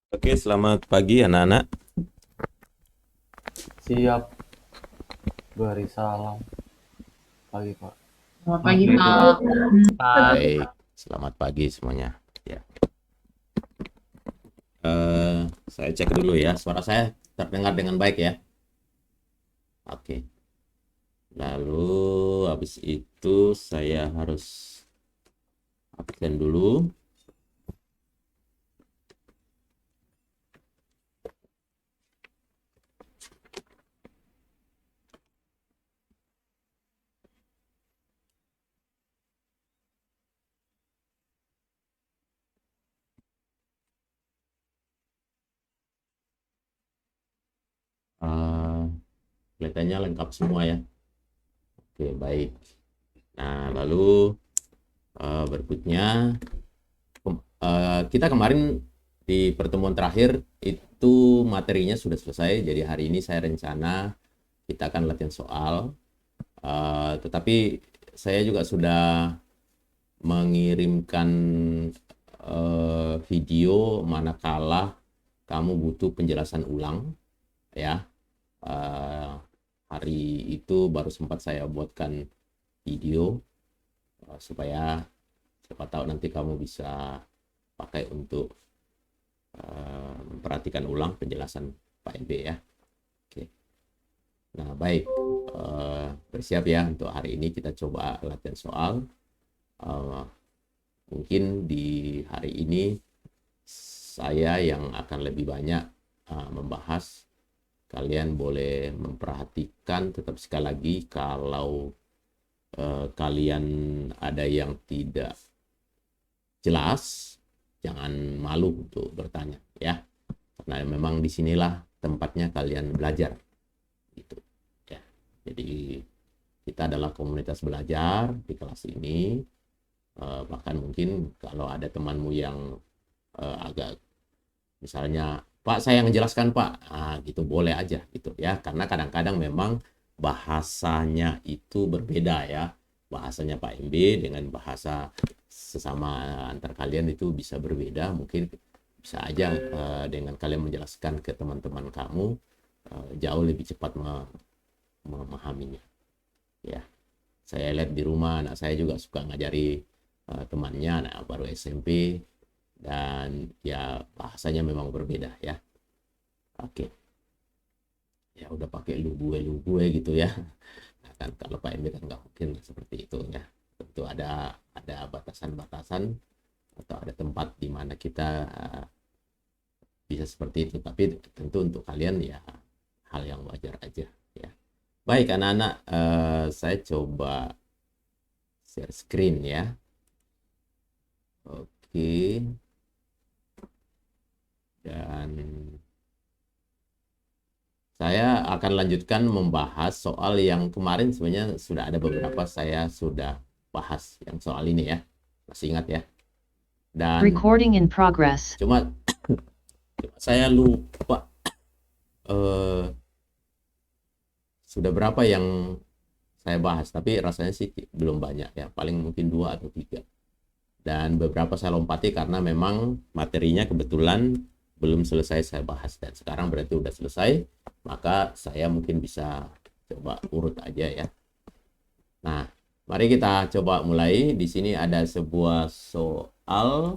Oke, selamat pagi anak-anak. Siap, beri salam. Pagi, Pak. Selamat pagi, Pak. Baik, selamat pagi semuanya. Ya, saya cek dulu ya, suara saya terdengar dengan baik ya. Oke, lalu habis itu saya harus absen dulu. Eh, Kelihatannya lengkap semua ya. Oke, baik. Nah, lalu berikutnya kita kemarin di pertemuan terakhir itu materinya sudah selesai. Jadi hari ini saya rencana kita akan latihan soal. Tetapi saya juga sudah mengirimkan video manakala kamu butuh penjelasan ulang ya. Eh, Hari itu baru sempat saya buatkan video supaya siapa tahu nanti kamu bisa pakai untuk memperhatikan ulang penjelasan Pak MB ya. Oke. Nah, baik. Bersiap ya untuk hari ini kita coba latihan soal. Uh, Mungkin di hari ini saya yang akan lebih banyak membahas. Kalian boleh memperhatikan, tetap sekali lagi kalau kalian ada yang tidak jelas, jangan malu untuk bertanya ya. Karena memang disinilah tempatnya kalian belajar gitu ya. Jadi kita adalah komunitas belajar di kelas ini. Bahkan mungkin kalau ada temanmu yang agak misalnya Pak saya yang jelaskan Pak, gitu boleh aja gitu ya, karena kadang-kadang memang bahasanya itu berbeda ya, bahasanya Pak MB dengan bahasa sesama antar kalian itu bisa berbeda, mungkin bisa aja dengan kalian menjelaskan ke teman-teman kamu jauh lebih cepat memahaminya ya. Saya lihat di rumah anak saya juga suka ngajari temannya anak baru SMP, dan ya bahasanya memang berbeda ya. Oke, ya udah pakai lu gue gitu ya. Nah, kan kalau Pak Emir kan nggak mungkin seperti itu ya. Tentu ada batasan-batasan atau ada tempat di mana kita bisa seperti itu. Tapi tentu untuk kalian ya hal yang wajar aja ya. Baik anak-anak, saya coba share screen ya. Oke, dan saya akan lanjutkan membahas soal yang kemarin sebenarnya sudah ada beberapa saya sudah bahas yang soal ini ya. Masih ingat ya? Dan Recording in progress. cuma saya lupa eh, sudah berapa yang saya bahas, tapi rasanya sih belum banyak ya, paling mungkin 2 atau 3. Dan beberapa saya lompati karena memang materinya kebetulan belum selesai saya bahas, dan sekarang berarti udah selesai, maka saya mungkin bisa coba urut aja ya. Nah, mari kita coba mulai. Di sini ada sebuah soal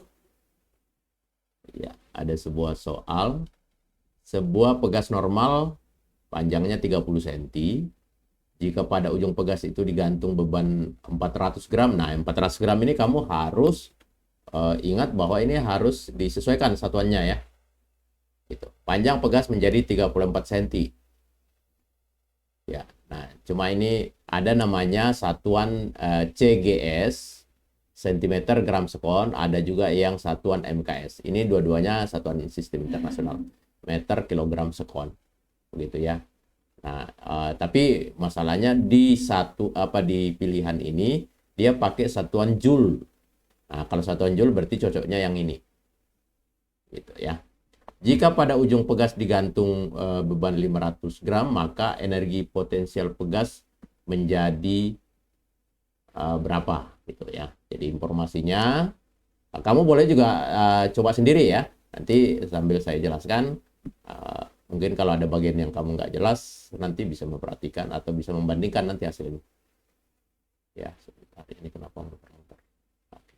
ya, ada sebuah soal. Sebuah pegas normal panjangnya 30 cm. Jika pada ujung pegas itu digantung beban 400 gram. Nah, 400 gram ini kamu harus ingat bahwa ini harus disesuaikan satuannya ya. Gitu. Panjang pegas menjadi 34 cm. Ya. Nah, cuma ini ada namanya satuan CGS, cm gram sekon, ada juga yang satuan MKS. Ini dua-duanya satuan sistem internasional, meter kilogram sekon. Begitu ya. Nah, tapi masalahnya di pilihan ini dia pakai satuan joule. Nah, kalau satuan joule berarti cocoknya yang ini. Gitu ya. Jika pada ujung pegas digantung beban 500 gram, maka energi potensial pegas menjadi berapa gitu ya. Jadi informasinya kamu boleh juga coba sendiri ya. Nanti sambil saya jelaskan, mungkin kalau ada bagian yang kamu nggak jelas, nanti bisa memperhatikan atau bisa membandingkan nanti hasilnya. Ya, sebentar, ini kenapa muter-muter. Oke.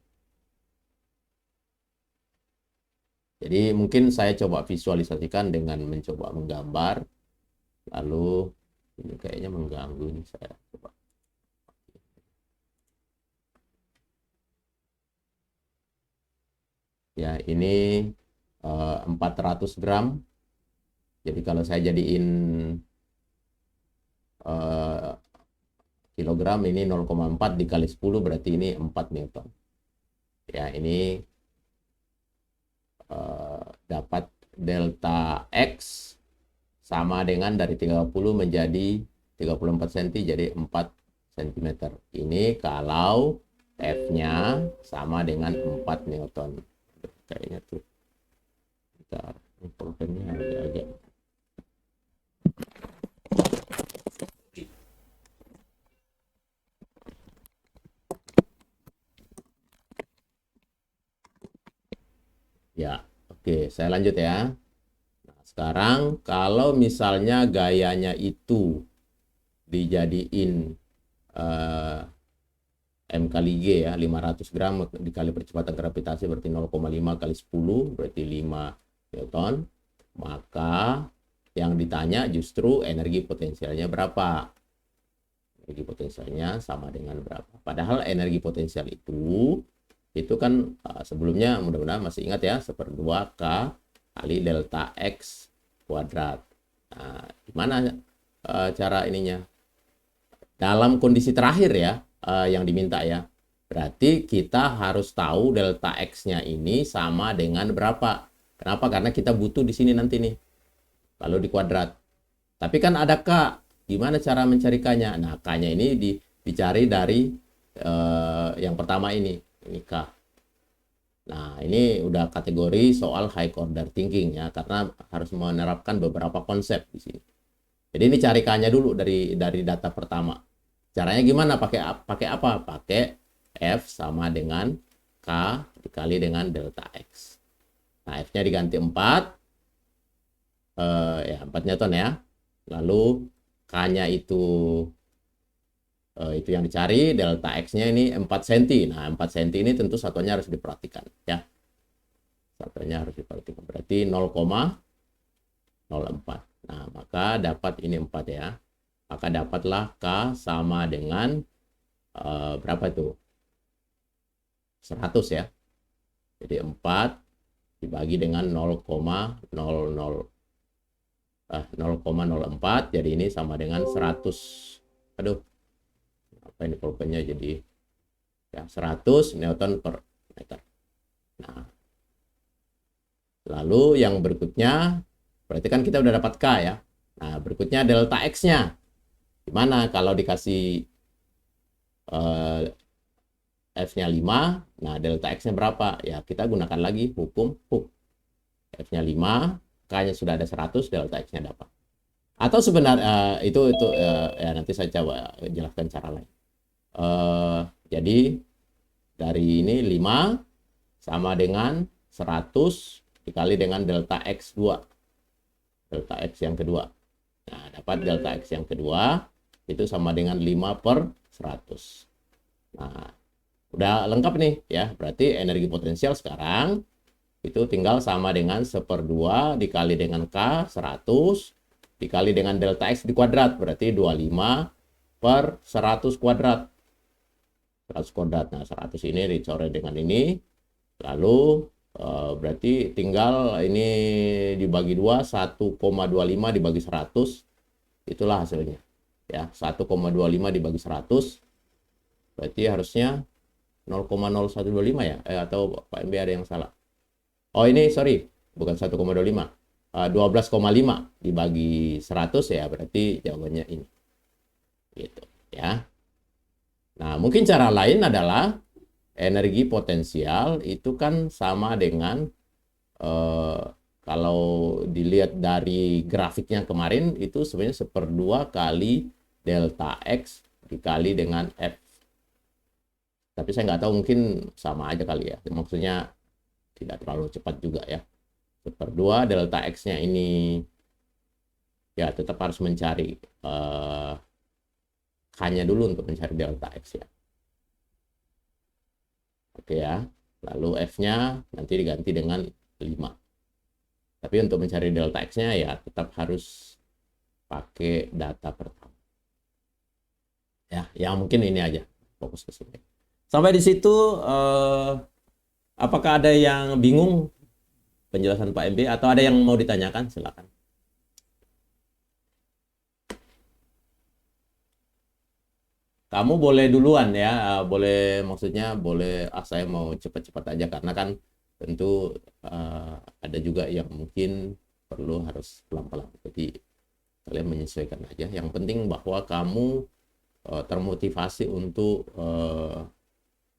Jadi mungkin saya coba visualisasikan dengan mencoba menggambar, lalu ini kayaknya mengganggu nih, saya coba. Ya, ini 400 gram. Jadi kalau saya jadiin kilogram, ini 0,4 dikali 10 berarti ini 4 Newton. Ya, ini dapat delta X sama dengan dari 30 menjadi 34 cm jadi 4 cm. Ini kalau F-nya sama dengan 4 Newton. Kayaknya tuh. Bentar, pulpennya agak-agak. Ya, oke, saya lanjut ya. Nah, sekarang kalau misalnya gayanya itu dijadiin M kali G ya, 500 gram dikali percepatan gravitasi berarti 0,5 kali 10 berarti 5 Newton. Maka yang ditanya justru energi potensialnya berapa. Energi potensialnya sama dengan berapa. Padahal energi potensial itu kan sebelumnya mudah-mudahan masih ingat ya, 1/2 K kali delta X kuadrat. Nah, gimana cara ininya? Dalam kondisi terakhir ya, yang diminta ya. Berarti kita harus tahu delta X-nya ini sama dengan berapa. Kenapa? Karena kita butuh di sini nanti nih. Kalau di kuadrat. Tapi kan ada K. Gimana cara mencari K-nya? Nah, K-nya ini dicari dari yang pertama ini. Ini K. Nah, ini udah kategori soal high order thinking ya. Karena harus menerapkan beberapa konsep di sini. Jadi ini cari K-nya dulu dari data pertama. Caranya gimana? Pakai apa? Pakai F sama dengan K dikali dengan delta X. Nah, F-nya diganti 4. Ya, 4 Newton ya. Lalu K-nya itu yang dicari, delta X-nya ini 4 cm. Nah, 4 cm ini tentu satuannya harus diperhatikan ya. Satuannya harus diperhatikan. Berarti 0,04. Nah, maka dapat ini 4 ya. Maka dapatlah K sama dengan berapa itu? 100 ya. Jadi 4 dibagi dengan 0,04. Jadi ini sama dengan 100. Aduh. Apa ini pulpennya jadi ya 100 Newton per meter. Nah. Lalu yang berikutnya berarti kan kita udah dapat K ya. Nah, berikutnya delta X-nya. Gimana kalau dikasih F-nya 5, nah delta X-nya berapa? Ya kita gunakan lagi hukum Hooke. F-nya 5, K-nya sudah ada 100, delta X-nya dapat. Atau sebenarnya itu ya nanti saya coba jelaskan cara lain. Jadi dari ini 5 sama dengan 100 dikali dengan delta X2. Delta X yang kedua. Nah, dapat delta X yang kedua itu sama dengan 5/100. Nah, udah lengkap nih ya. Berarti energi potensial sekarang itu tinggal sama dengan 1/2 dikali dengan K 100 dikali dengan delta X di kuadrat. Berarti 25/100 kuadrat. 100 kuadrat. Nah, 100 ini dicoret dengan ini. Lalu berarti tinggal ini dibagi 2, 1,25 dibagi 100. Itulah hasilnya. Ya, 1,25 dibagi 100 berarti harusnya 0,0125 ya, atau Pak MB ada yang salah. Oh, ini sorry, bukan 1,25, 12,5 dibagi 100 ya, berarti jawabannya ini gitu ya. Nah, mungkin cara lain adalah energi potensial itu kan sama dengan kalau dilihat dari grafiknya kemarin itu sebenarnya 1/2 kali delta X dikali dengan F. Tapi saya nggak tahu, mungkin sama aja kali ya. Maksudnya tidak terlalu cepat juga ya. 1/2 delta X-nya ini ya tetap harus mencari K-nya dulu untuk mencari delta X ya. Oke ya. Lalu F-nya nanti diganti dengan 5. Tapi untuk mencari delta X-nya ya tetap harus pakai data pertama. Ya, yang mungkin ini aja. Fokus ke sini. Sampai di situ apakah ada yang bingung penjelasan Pak MB atau ada yang mau ditanyakan? Silakan. Kamu boleh duluan ya, boleh maksudnya boleh saya mau cepat-cepat aja karena kan tentu ada juga yang mungkin perlu harus pelan-pelan. Jadi kalian menyesuaikan aja. Yang penting bahwa kamu termotivasi untuk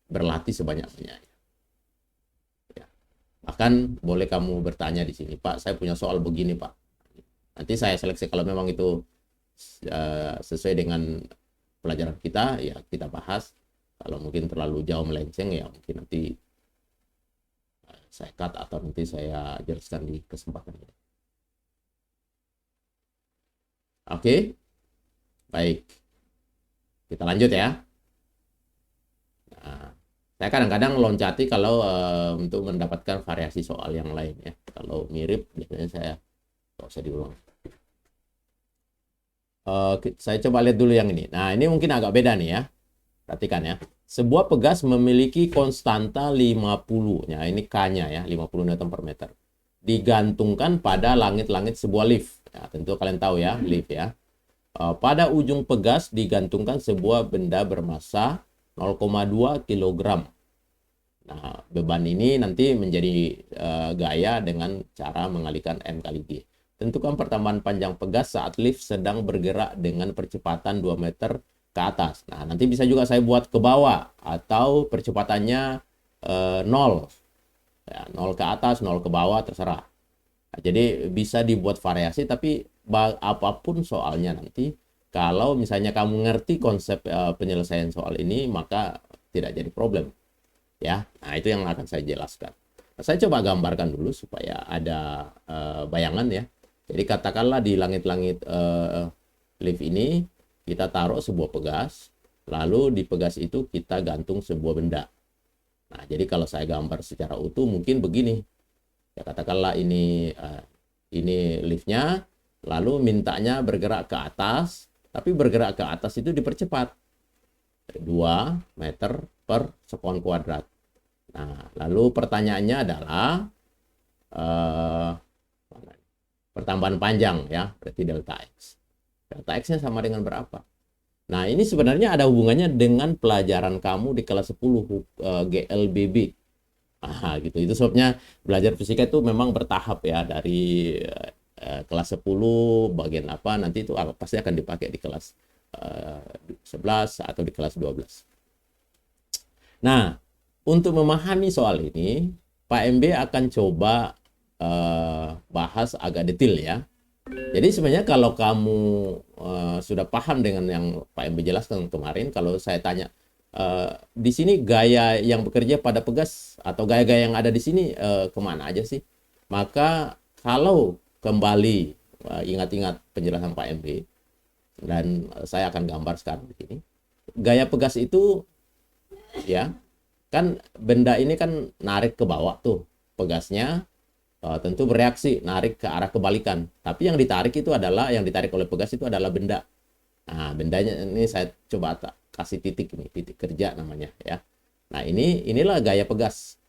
berlatih sebanyak-banyaknya. Ya. Bahkan boleh kamu bertanya di sini, Pak, saya punya soal begini, Pak. Nanti saya seleksi kalau memang itu sesuai dengan pelajaran kita, ya kita bahas. Kalau mungkin terlalu jauh melenceng, ya mungkin nanti saya cut atau nanti saya jelaskan di kesempatan ini. Oke, baik. Kita lanjut ya. Nah, saya kadang-kadang loncati kalau untuk mendapatkan variasi soal yang lain ya. Kalau mirip, biasanya saya nggak usah diulang. Saya coba lihat dulu yang ini. Nah, ini mungkin agak beda nih ya. Perhatikan ya. Sebuah pegas memiliki konstanta 50. Nah, ini K-nya ya, 50 Newton per meter. Digantungkan pada langit-langit sebuah lift. Ya, tentu kalian tahu ya, lift ya. Pada ujung pegas digantungkan sebuah benda bermasa 0,2 kg. Nah, beban ini nanti menjadi gaya dengan cara mengalihkan M kali G. Tentukan pertambahan panjang pegas saat lift sedang bergerak dengan percepatan 2 meter ke atas. Nah, nanti bisa juga saya buat ke bawah atau percepatannya 0. Ya, 0 ke atas, 0 ke bawah, terserah. Nah, jadi bisa dibuat variasi, tapi apapun soalnya nanti, kalau misalnya kamu ngerti konsep penyelesaian soal ini, maka tidak jadi problem. Ya, nah itu yang akan saya jelaskan. Nah, saya coba gambarkan dulu supaya ada bayangan ya. Jadi katakanlah di langit-langit lift ini kita taruh sebuah pegas, lalu di pegas itu kita gantung sebuah benda. Nah, jadi kalau saya gambar secara utuh mungkin begini. Ya katakanlah ini liftnya, lalu mintanya bergerak ke atas, tapi bergerak ke atas itu dipercepat 2 meter per sekon kuadrat. Nah, lalu pertanyaannya adalah pertambahan panjang ya, berarti delta X. Delta X-nya sama dengan berapa? Nah, ini sebenarnya ada hubungannya dengan pelajaran kamu di kelas 10 GLBB. Nah, gitu. Itu sebabnya belajar fisika itu memang bertahap ya, dari kelas 10 bagian apa nanti itu pasti akan dipakai di kelas 11 atau di kelas 12. Nah, untuk memahami soal ini, Pak MB akan coba bahas agak detail ya. Jadi sebenarnya kalau kamu sudah paham dengan yang Pak MB jelaskan kemarin, kalau saya tanya di sini gaya yang bekerja pada pegas atau gaya-gaya yang ada di sini kemana aja sih? Maka kalau kembali ingat-ingat penjelasan Pak MB, dan saya akan gambar sekarang di sini. Gaya pegas itu ya kan benda ini kan narik ke bawah tuh pegasnya. Tentu bereaksi narik ke arah kebalikan, tapi yang ditarik oleh pegas itu adalah benda. Nah, bendanya ini saya coba kasih titik ini, titik kerja namanya ya. Nah, inilah gaya pegas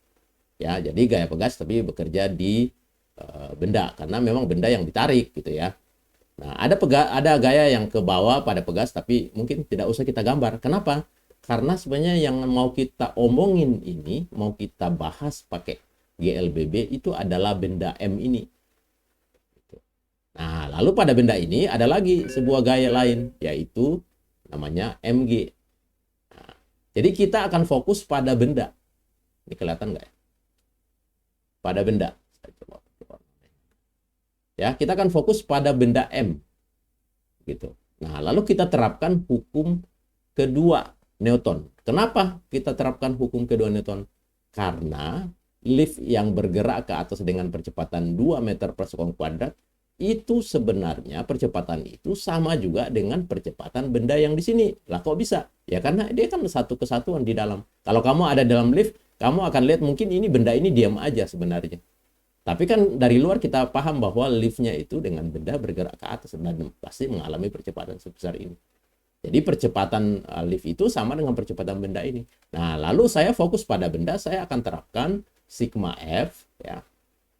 ya. Jadi gaya pegas tapi bekerja di benda karena memang benda yang ditarik gitu ya. Nah, ada gaya yang ke bawah pada pegas tapi mungkin tidak usah kita gambar. Kenapa? Karena sebenarnya yang mau kita omongin ini, mau kita bahas pakai GLBB itu adalah benda M ini. Nah, lalu pada benda ini ada lagi sebuah gaya lain, yaitu namanya MG. Nah, jadi kita akan fokus pada benda. Ini kelihatan nggak ya? Pada benda. Ya, kita akan fokus pada benda M. Gitu. Nah, lalu kita terapkan hukum kedua Newton. Kenapa kita terapkan hukum kedua Newton? Karena lift yang bergerak ke atas dengan percepatan 2 meter per sekon kuadrat, itu sebenarnya percepatan itu sama juga dengan percepatan benda yang di sini. Lah kok bisa? Ya karena dia kan satu kesatuan di dalam. Kalau kamu ada dalam lift, kamu akan lihat mungkin ini benda ini diam aja sebenarnya. Tapi kan dari luar kita paham bahwa liftnya itu dengan benda bergerak ke atas dan pasti mengalami percepatan sebesar ini. Jadi percepatan lift itu sama dengan percepatan benda ini. Nah, lalu saya fokus pada benda, saya akan terapkan sigma F, ya.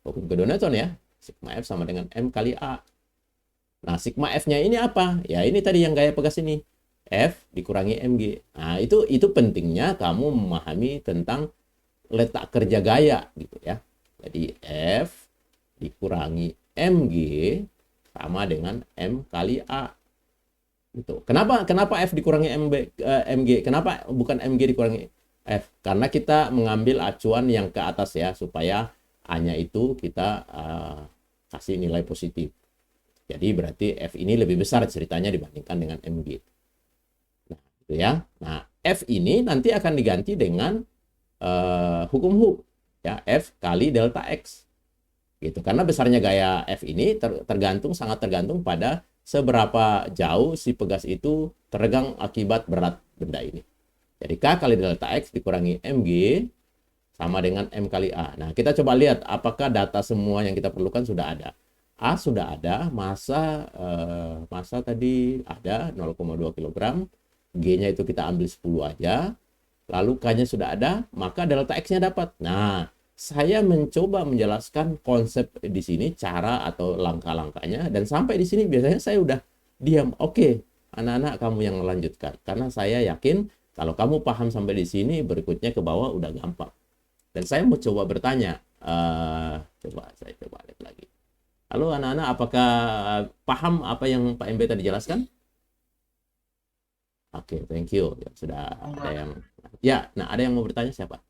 Fokus ke Newton ya. Sigma F sama dengan M kali A. Nah, sigma F-nya ini apa? Ya, ini tadi yang gaya pegas ini. F dikurangi mg. Nah, itu pentingnya kamu memahami tentang letak kerja gaya gitu ya. Jadi F dikurangi mg sama dengan M kali A. Gitu. Kenapa F dikurangi mg? Kenapa bukan mg dikurangi F? Karena kita mengambil acuan yang ke atas ya, supaya A-nya itu kita kasih nilai positif. Jadi berarti F ini lebih besar ceritanya dibandingkan dengan mg. Nah, itu ya. Nah, F ini nanti akan diganti dengan hukum Hooke ya, F kali delta X. Gitu. Karena besarnya gaya F ini sangat tergantung pada seberapa jauh si pegas itu teregang akibat berat benda ini. Jadi K kali delta X dikurangi mg sama dengan M kali A. Nah, kita coba lihat apakah data semua yang kita perlukan sudah ada. A sudah ada, massa tadi ada 0,2 kg, G-nya itu kita ambil 10 aja, lalu K-nya sudah ada, maka delta X-nya dapat. Nah, saya mencoba menjelaskan konsep di sini, cara atau langkah-langkahnya, dan sampai di sini biasanya saya udah diam. Oke, anak-anak kamu yang melanjutkan. Karena saya yakin kalau kamu paham sampai di sini, berikutnya ke bawah udah gampang. Dan saya mau coba bertanya, saya coba lihat lagi. Halo anak-anak, apakah paham apa yang Pak MB tadi jelaskan? Oke, thank you. Ya, sudah ada yang, ya, nah ada yang mau bertanya siapa?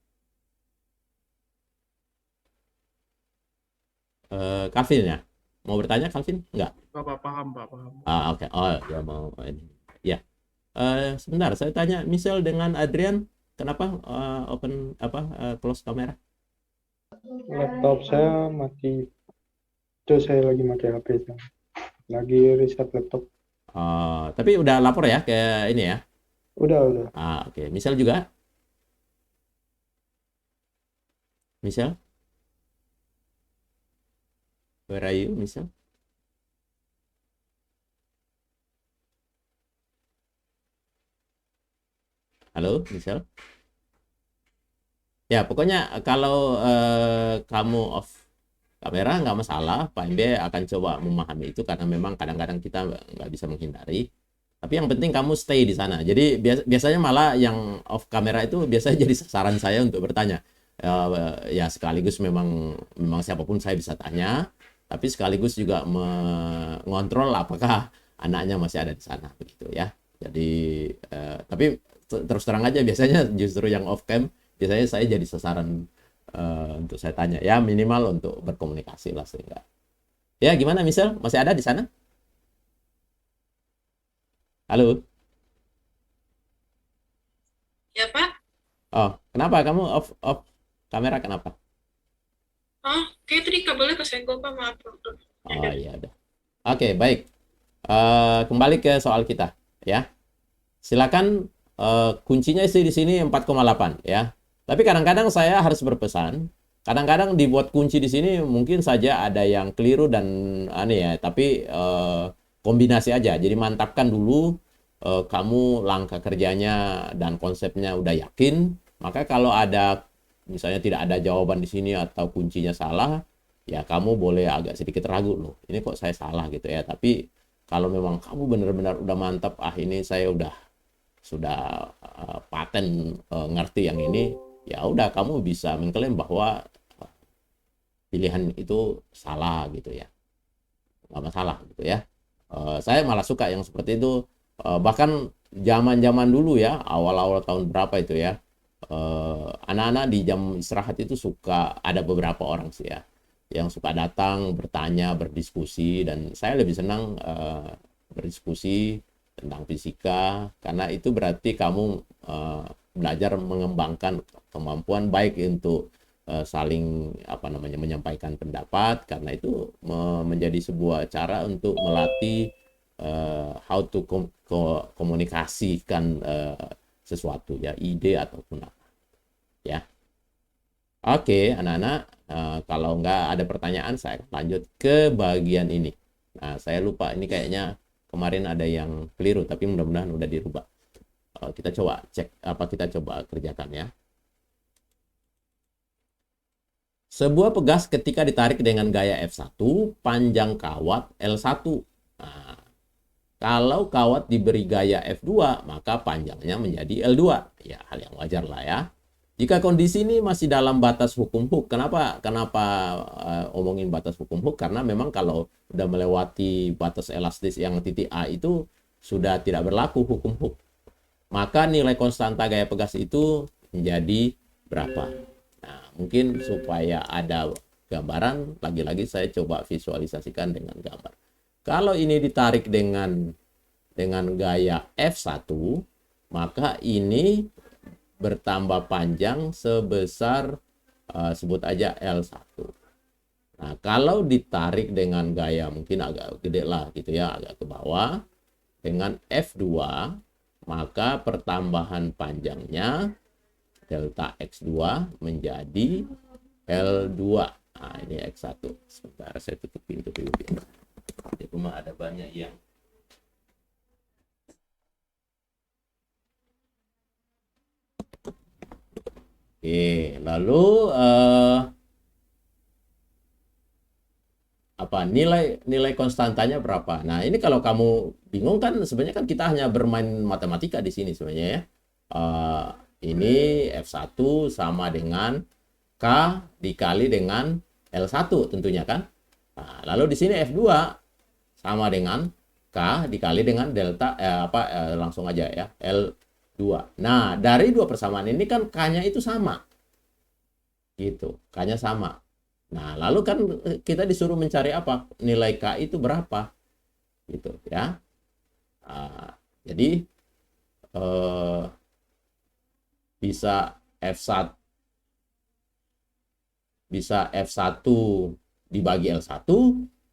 Calvin ya? Mau bertanya Calvin? Enggak? Bapak paham, Pak, paham. Oke. Oh, ya mau ini. Ya. Sebentar, saya tanya Michelle dengan Adrian, kenapa close kamera? Laptop saya mati. Itu saya lagi pakai HP saya. Lagi reset laptop. Tapi udah lapor ya ke ini ya? Udah. Oke. Michelle juga? Michelle? Where are you, Michelle? Halo, Michelle? Ya, pokoknya kalau kamu off kamera nggak masalah, Pak MB akan coba memahami itu karena memang kadang-kadang kita nggak bisa menghindari. Tapi yang penting kamu stay di sana. Jadi biasanya malah yang off kamera itu biasanya jadi sasaran saya untuk bertanya. Ya sekaligus memang siapapun saya bisa tanya, tapi sekaligus juga mengontrol apakah anaknya masih ada di sana begitu ya. Jadi tapi terus terang aja biasanya justru yang off cam biasanya saya jadi sasaran untuk saya tanya ya, minimal untuk berkomunikasi lah sehingga. Ya gimana Michelle, masih ada di sana? Halo. Ya, Pak. Oh, kenapa kamu off kamera kenapa? Oh, kayak tadi kabelnya kesenggol, Pak. Maaf. Oh iya udah. Oke, baik. Kembali ke soal kita ya. Silakan, kuncinya sih di sini 4,8 ya. Tapi kadang-kadang saya harus berpesan, kadang-kadang dibuat kunci di sini mungkin saja ada yang keliru dan aneh ya, tapi kombinasi aja. Jadi mantapkan dulu kamu langkah kerjanya dan konsepnya udah yakin, maka kalau ada misalnya tidak ada jawaban di sini atau kuncinya salah, ya kamu boleh agak sedikit ragu loh. Ini kok saya salah gitu ya. Tapi kalau memang kamu benar-benar udah mantap, ini saya sudah paten ngerti yang ini, ya udah kamu bisa mengklaim bahwa pilihan itu salah gitu ya, nggak masalah gitu ya. Saya malah suka yang seperti itu. Bahkan zaman dulu ya, awal-awal tahun berapa itu ya, anak-anak di jam istirahat itu suka ada beberapa orang sih ya yang suka datang bertanya, berdiskusi, dan saya lebih senang berdiskusi tentang fisika karena itu berarti kamu belajar mengembangkan kemampuan baik untuk saling menyampaikan pendapat, karena itu menjadi sebuah cara untuk melatih how to komunikasikan sesuatu ya, ide ataupun apa ya. Oke, anak-anak, kalau nggak ada pertanyaan saya lanjut ke bagian ini. Nah, saya lupa ini kayaknya kemarin ada yang keliru, tapi mudah-mudahan udah dirubah. Kita coba cek kita coba kerjakan ya. Sebuah pegas ketika ditarik dengan gaya F1, panjang kawat L1. Nah, kalau kawat diberi gaya F2, maka panjangnya menjadi L2. Ya, hal yang wajar lah ya. Jika kondisi ini masih dalam batas hukum Hooke, kenapa omongin batas hukum Hooke? Karena memang kalau udah melewati batas elastis yang titik A itu sudah tidak berlaku hukum Hooke. Maka nilai konstanta gaya pegas itu menjadi berapa? Nah, mungkin supaya ada gambaran, lagi-lagi saya coba visualisasikan dengan gambar. Kalau ini ditarik dengan gaya F1, maka ini bertambah panjang sebesar sebut aja L1. Nah, kalau ditarik dengan gaya mungkin agak gede lah gitu ya, agak ke bawah dengan F2, maka pertambahan panjangnya delta X2 menjadi L2. Nah, ini X1. Sebentar saya tutup pintu dulu. Di rumah ada banyak yang Oke, lalu nilai konstantanya berapa? Nah, ini kalau kamu bingung kan sebenarnya kan kita hanya bermain matematika di sini sebenarnya ya. Ini F1 sama dengan K dikali dengan L1 tentunya kan. Nah, lalu di sini F2 sama dengan K dikali dengan delta langsung aja ya, L2. Nah, dari dua persamaan ini kan K-nya itu sama. Gitu, K-nya sama. Nah, lalu kan kita disuruh mencari apa? Nilai K itu berapa? Gitu ya. Jadi bisa F1 dibagi L1,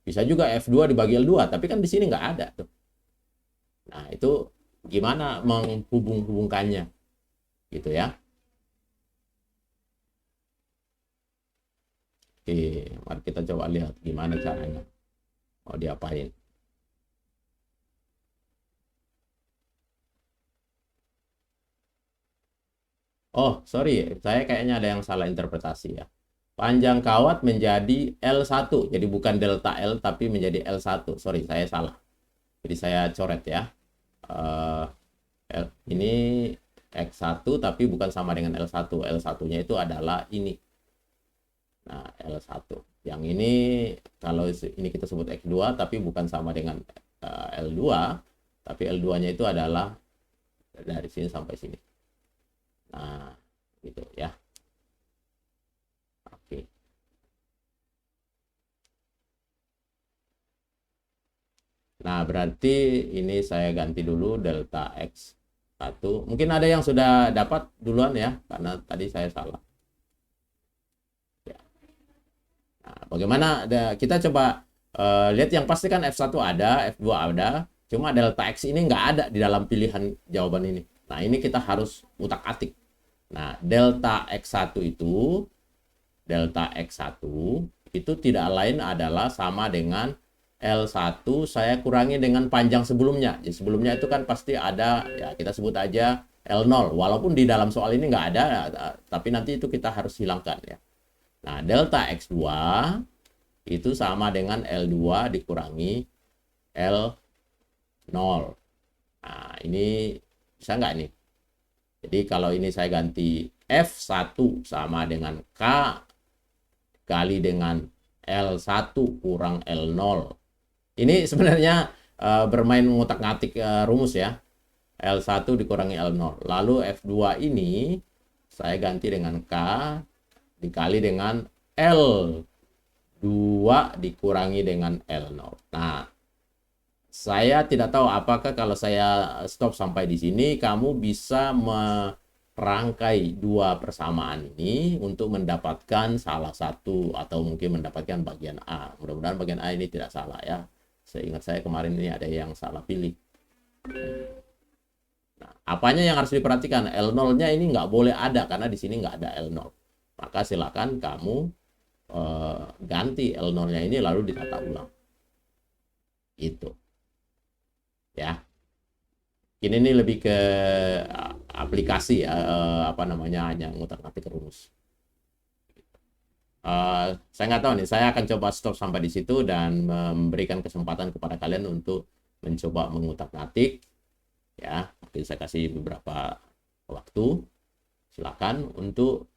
bisa juga F2 dibagi L2, tapi kan di sini nggak ada tuh. Nah, itu gimana menghubung-hubungkannya? Gitu ya. Oke, mari kita coba lihat gimana caranya. Mau diapain? Oh, sorry, saya kayaknya ada yang salah interpretasi ya. Panjang kawat menjadi L1, jadi bukan delta L tapi menjadi L1. Sorry, saya salah. Jadi saya coret ya. Ini X1 tapi bukan sama dengan L1. L1-nya itu adalah ini. Nah, L1. Yang ini kalau ini kita sebut X2 tapi bukan sama dengan L2, tapi L2-nya itu adalah dari sini sampai sini. Nah, gitu ya. Oke. Nah, berarti ini saya ganti dulu delta X1. Mungkin ada yang sudah dapat duluan ya, karena tadi saya salah. Nah, bagaimana kita coba lihat yang pasti kan F1 ada, F2 ada, cuma delta X ini nggak ada di dalam pilihan jawaban ini. Nah, ini kita harus utak-atik. Nah, delta X1 itu tidak lain adalah sama dengan L1 saya kurangi dengan panjang sebelumnya. Jadi sebelumnya itu kan pasti ada, ya kita sebut aja L0. Walaupun di dalam soal ini nggak ada, tapi nanti itu kita harus hilangkan ya. Nah, delta X2 itu sama dengan L2 dikurangi L0. Nah, ini bisa nggak nih? Jadi kalau ini saya ganti F1 sama dengan K kali dengan L1 kurang L0. Ini sebenarnya bermain ngutak-ngatik rumus ya. L1 dikurangi L0. Lalu F2 ini saya ganti dengan K dikali dengan L2 dikurangi dengan L0. Nah, saya tidak tahu apakah kalau saya stop sampai di sini kamu bisa rangkai dua persamaan ini untuk mendapatkan salah satu atau mungkin mendapatkan bagian A. Mudah-mudahan bagian A ini tidak salah ya. Seingat saya kemarin ini ada yang salah pilih. Nah, apanya yang harus diperhatikan? L0-nya ini nggak boleh ada karena di sini nggak ada L0. Maka silakan kamu ganti L0-nya ini lalu ditata ulang. Itu. Ya. Ini lebih ke aplikasi ya, apa namanya, hanya ngutak-ngatik rumus. Saya nggak tahu nih, saya akan coba stop sampai di situ dan memberikan kesempatan kepada kalian untuk mencoba mengutak-ngatik. Ya, mungkin saya kasih beberapa waktu. Silakan untuk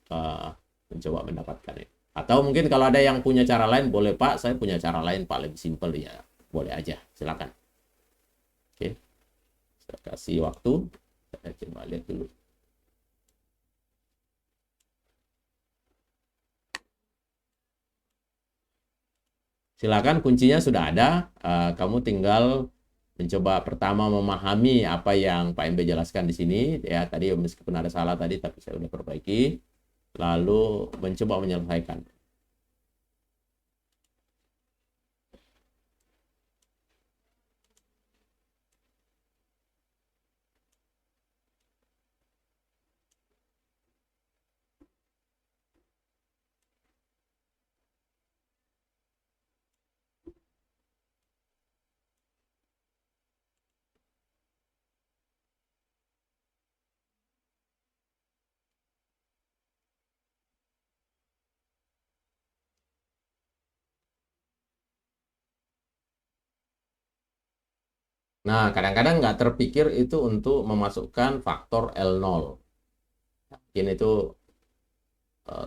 mencoba mendapatkan ini. Atau mungkin kalau ada yang punya cara lain, boleh Pak, saya punya cara lain Pak, lebih simpel ya, boleh aja, silakan. Oke. Saya kasih waktu, saya coba lihat dulu. Silakan, kuncinya sudah ada. Kamu tinggal mencoba pertama memahami apa yang Pak MB jelaskan di sini. Ya, tadi meskipun ada salah tadi, tapi saya udah perbaiki. Lalu mencoba menyelesaikan. Nah, kadang-kadang nggak terpikir itu untuk memasukkan faktor L0. Mungkin itu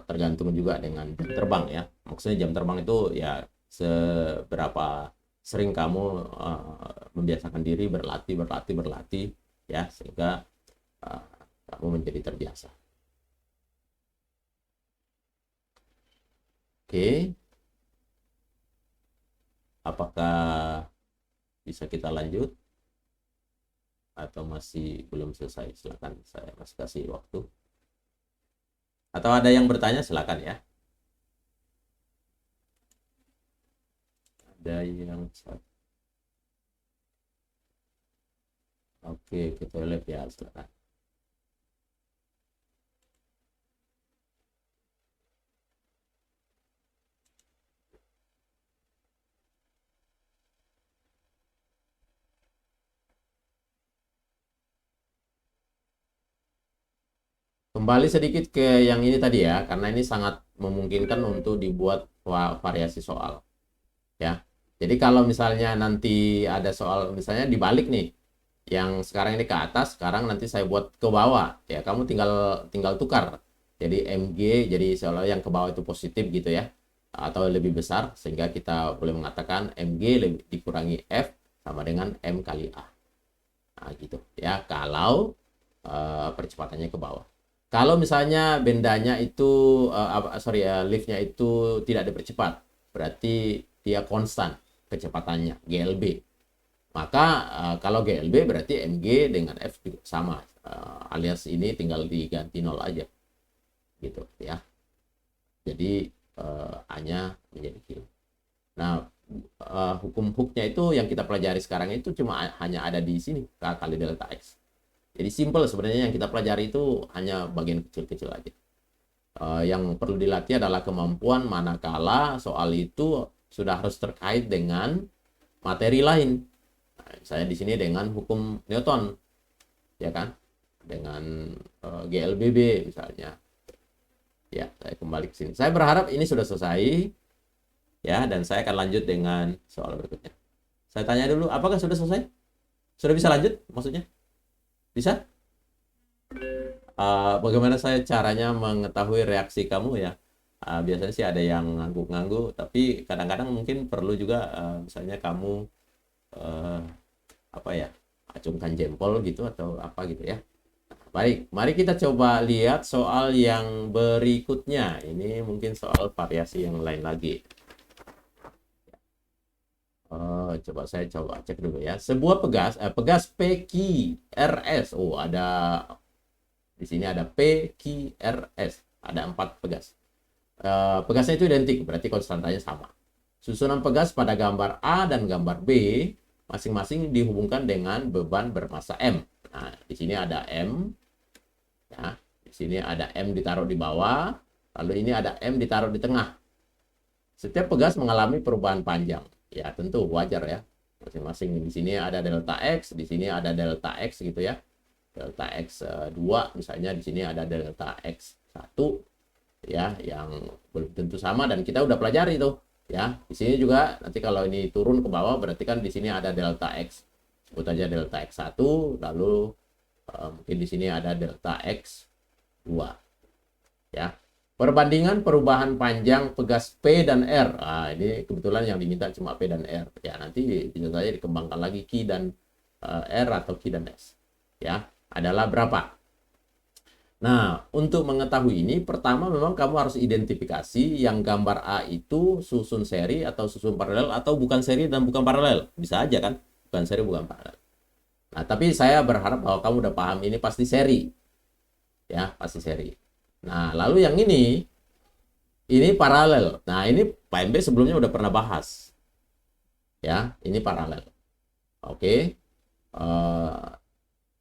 tergantung juga dengan jam terbang ya. Maksudnya jam terbang itu ya seberapa sering kamu membiasakan diri berlatih ya, sehingga kamu menjadi terbiasa. Oke. Apakah bisa kita lanjut? Atau masih belum selesai? Silakan, saya masih kasih waktu. Atau ada yang bertanya, silakan ya. Ada yang chat. Oke, ke toilet ya, silakan. Kembali sedikit ke yang ini tadi ya, karena ini sangat memungkinkan untuk dibuat variasi soal. Ya, jadi kalau misalnya nanti ada soal, misalnya dibalik nih, yang sekarang ini ke atas, sekarang nanti saya buat ke bawah, ya kamu tinggal tukar. Jadi MG, jadi seolah yang ke bawah itu positif gitu ya, atau lebih besar, sehingga kita boleh mengatakan MG lebih dikurangi F sama dengan M kali A. Nah, gitu ya, kalau percepatannya ke bawah. Kalau misalnya bendanya itu, liftnya itu tidak dipercepat, berarti dia konstan kecepatannya, GLB. Maka kalau GLB berarti MG dengan F juga sama, alias ini tinggal diganti 0 aja. Gitu ya. Jadi A-nya menjadi kilo. Nah, hukum hooknya itu yang kita pelajari sekarang itu cuma hanya ada di sini, K kali delta X. Jadi simple sebenarnya, yang kita pelajari itu hanya bagian kecil-kecil aja. Yang perlu dilatih adalah kemampuan manakala soal itu sudah harus terkait dengan materi lain. Nah, saya di sini dengan hukum Newton, ya kan, dengan GLBB misalnya. Ya, saya kembali ke sini. Saya berharap ini sudah selesai, ya, dan saya akan lanjut dengan soal berikutnya. Saya tanya dulu, apakah sudah selesai? Sudah bisa lanjut, maksudnya? Bisa? Bagaimana saya caranya mengetahui reaksi kamu ya? Biasanya sih ada yang ngangguk-ngangguk, tapi kadang-kadang mungkin perlu juga misalnya kamu apa ya, acungkan jempol gitu atau apa gitu ya. Baik, mari kita coba lihat soal yang berikutnya. Ini mungkin soal variasi yang lain lagi. Coba saya cek dulu ya. Sebuah pegas PQRS. Oh, ada Di sini ada P, Q, R, S. Ada 4 pegas. Pegasnya itu identik, berarti konstantanya sama. Susunan pegas pada gambar A dan gambar B masing-masing dihubungkan dengan beban bermassa M. Nah, di sini ada M, ya. Di sini ada M ditaruh di bawah, lalu ini ada M ditaruh di tengah. Setiap pegas mengalami perubahan panjang. Ya, tentu wajar ya. Masing-masing di sini ada delta X, di sini ada delta X gitu ya. Delta X2 misalnya, di sini ada delta X1 ya, yang belum tentu sama dan kita udah pelajari tuh ya. Di sini juga nanti kalau ini turun ke bawah berarti kan di sini ada delta X, sebut aja delta X1, lalu mungkin di sini ada delta X2 ya. Perbandingan perubahan panjang pegas P dan R. Nah, ini kebetulan yang diminta cuma P dan R ya, nanti bisa saja dikembangkan lagi Q dan R atau Q dan S ya, adalah berapa. Nah, untuk mengetahui ini, pertama memang kamu harus identifikasi yang gambar A itu susun seri atau susun paralel atau bukan seri dan bukan paralel. Bisa aja kan, bukan seri, bukan paralel. Nah, tapi saya berharap bahwa kamu udah paham ini pasti seri. Ya, pasti seri. Nah, lalu yang ini paralel. Nah, ini Pak MB sebelumnya udah pernah bahas. Ya, ini paralel. Oke.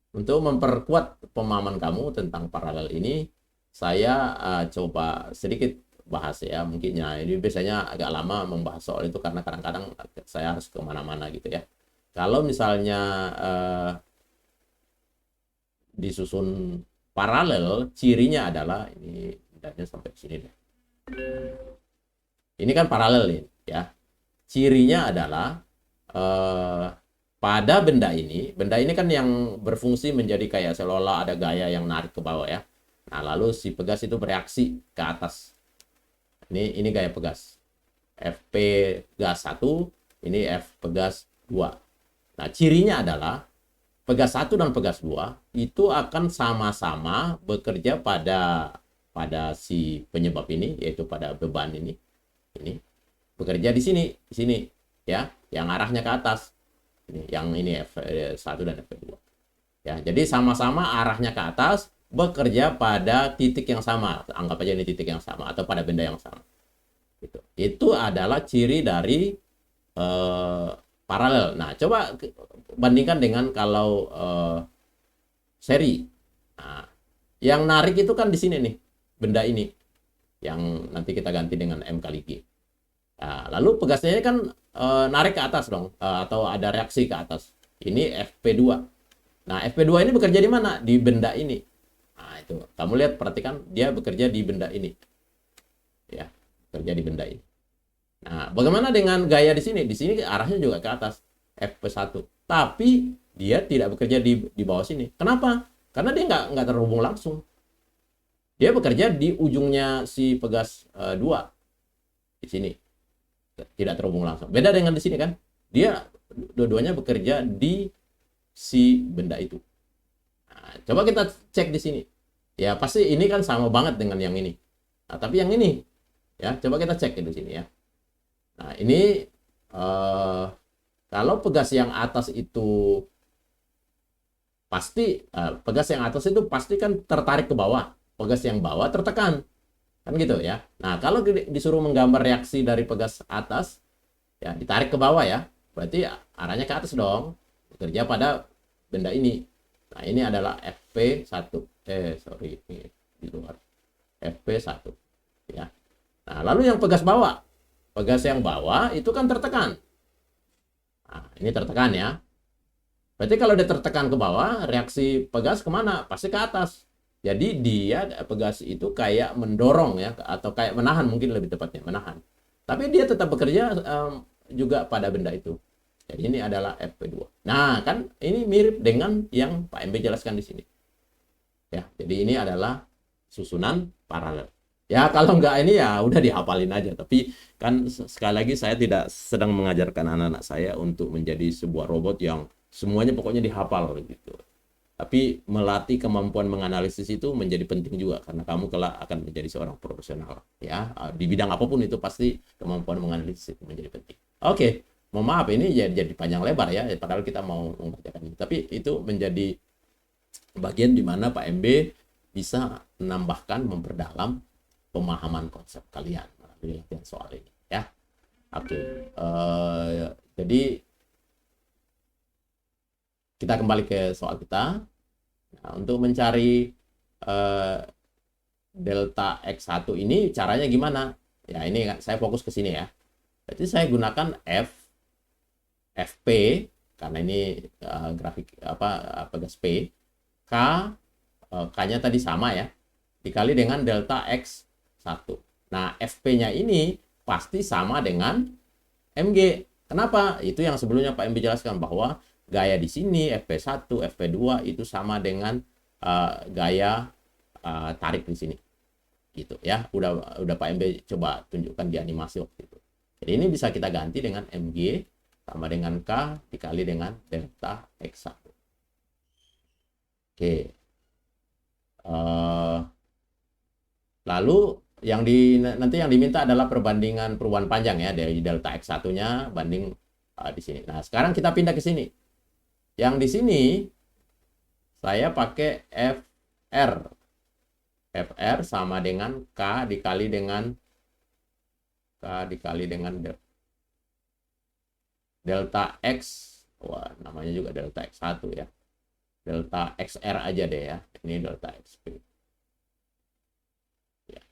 Untuk memperkuat pemahaman kamu tentang paralel ini, saya coba sedikit bahas ya. Mungkin ya, ini biasanya agak lama membahas soal itu karena kadang-kadang saya harus kemana-mana gitu ya. Kalau misalnya disusun paralel, cirinya adalah, ini bendanya sampai sini deh. Ini kan paralel nih ya. Cirinya adalah pada benda ini kan yang berfungsi menjadi kayak seolah-olah ada gaya yang narik ke bawah ya. Nah, lalu si pegas itu bereaksi ke atas. Ini gaya pegas. Fp gas 1, ini F pegas 2. Nah, cirinya adalah pegas 1 dan pegas 2 itu akan sama-sama bekerja pada si penyebab ini, yaitu pada beban ini. Ini bekerja di sini ya, yang arahnya ke atas. Yang ini F1 dan F2 ya, jadi sama-sama arahnya ke atas, bekerja pada titik yang sama, anggap aja ini titik yang sama atau pada benda yang sama gitu. Itu adalah ciri dari paralel. Nah, coba bandingkan dengan kalau seri. Nah, yang narik itu kan di sini nih, benda ini yang nanti kita ganti dengan M kali G. Nah, lalu pegasnya kan narik ke atas dong, atau ada reaksi ke atas. Ini Fp2. Nah, Fp2 ini bekerja di mana? Di benda ini. Nah, itu. Kamu lihat, perhatikan, dia bekerja di benda ini. Ya, bekerja di benda ini. Nah, bagaimana dengan gaya di sini? Di sini arahnya juga ke atas, Fp1. Tapi dia tidak bekerja di bawah sini. Kenapa? Karena dia nggak terhubung langsung. Dia bekerja di ujungnya si pegas 2. Di sini. Tidak terhubung langsung. Beda dengan di sini kan, dia dua-duanya bekerja di si benda itu. Nah, coba kita cek di sini. Ya, pasti ini kan sama banget dengan yang ini. Nah, tapi yang ini, ya, coba kita cek di sini ya. Nah, ini kalau pegas yang atas itu pasti, pegas yang atas itu pasti kan tertarik ke bawah. Pegas yang bawah tertekan. Kan gitu ya. Nah, kalau disuruh menggambar reaksi dari pegas atas, ya ditarik ke bawah ya, berarti arahnya ke atas dong, bekerja pada benda ini. Nah, ini adalah Fp1. Ini di luar. Fp1 ya. Nah, lalu yang pegas bawah, pegas yang bawah itu kan tertekan. Nah, ini tertekan ya. Berarti kalau dia tertekan ke bawah, reaksi pegas kemana? Pasti ke atas. Jadi dia, pegas itu kayak mendorong ya, atau kayak menahan, mungkin lebih tepatnya menahan. Tapi dia tetap bekerja juga pada benda itu. Jadi ini adalah Fp2. Nah, kan ini mirip dengan yang Pak MB jelaskan di sini. Ya, jadi ini adalah susunan paralel. Ya, kalau enggak ini ya udah dihafalin aja. Tapi kan sekali lagi saya tidak sedang mengajarkan anak-anak saya untuk menjadi sebuah robot yang semuanya pokoknya dihafal gitu. Tapi melatih kemampuan menganalisis itu menjadi penting juga, karena kamu kelak akan menjadi seorang profesional ya, di bidang apapun itu pasti kemampuan menganalisis itu menjadi penting. Oke, mohon maaf ini jadi panjang lebar ya, padahal kita mau mengerjakan ini, tapi itu menjadi bagian di mana Pak MB bisa menambahkan, memperdalam pemahaman konsep kalian melalui latihan soal ini ya. Oke, jadi kita kembali ke soal kita. Nah, untuk mencari delta X1 ini caranya gimana? Ya, ini saya fokus ke sini ya. Jadi saya gunakan FP karena ini grafik pegas P, K, K-nya tadi sama ya, dikali dengan delta X1. Nah, FP-nya ini pasti sama dengan MG. Kenapa? Itu yang sebelumnya Pak MB jelaskan bahwa gaya di sini FP1, FP2 itu sama dengan gaya tarik di sini. Gitu ya. Udah Pak MB coba tunjukkan di animasi waktu itu. Jadi ini bisa kita ganti dengan MG sama dengan K dikali dengan delta X1. Oke. Lalu nanti yang diminta adalah perbandingan perubahan panjang ya dari delta X1-nya banding di sini. Nah, sekarang kita pindah ke sini. Yang di sini saya pakai FR. FR sama dengan K dikali dengan delta X. Wah, namanya juga delta X1 ya. Delta XR aja deh ya. Ini delta XP. Ya.